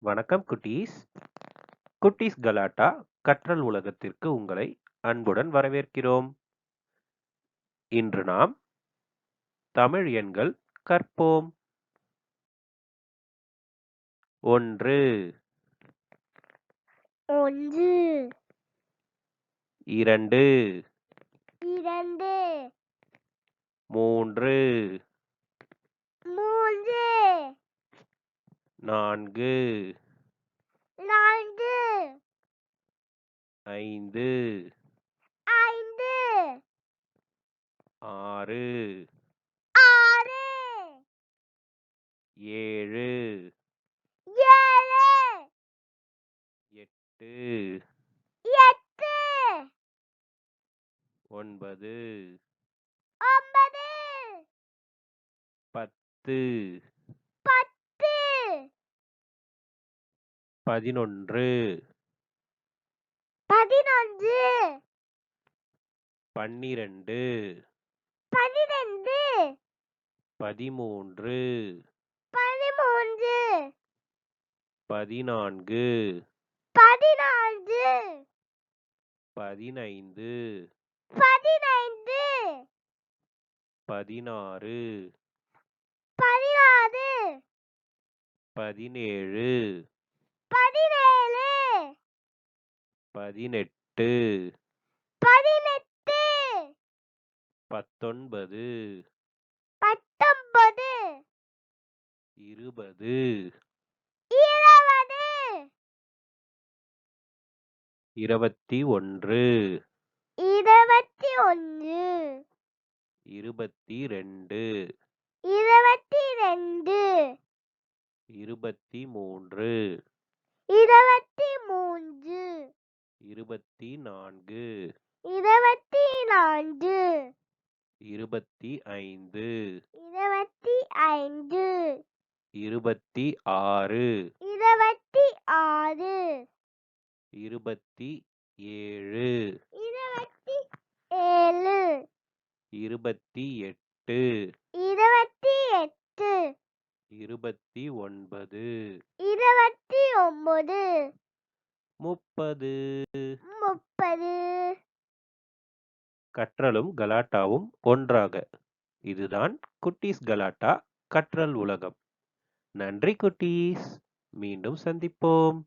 வணக்கம் குட்டீஸ். குட்டீஸ் கலாட்டா கற்றல் உலகத்திற்கு உங்களை அன்புடன் வரவேற்கிறோம். இன்று நாம் தமிழ் எண்கள் கற்போம். 1 1 2 2 3 3 4 4 5 5 6 6 7 7 8 8 9 9 10 10 11 11 12 12 13 13 14 14 15 15 16 16 17 17 18 18 19 19 20 20 21 21 22 22 23 23 24 24 25 25 26 26 27 27 28 28 29 29 30 30 கற்றலும் கலாட்டாவும் ஒன்றாக. இதுதான் குட்டீஸ் கலாட்டா கற்றல் உலகம். நன்றி குட்டீஸ். மீண்டும் சந்திப்போம்.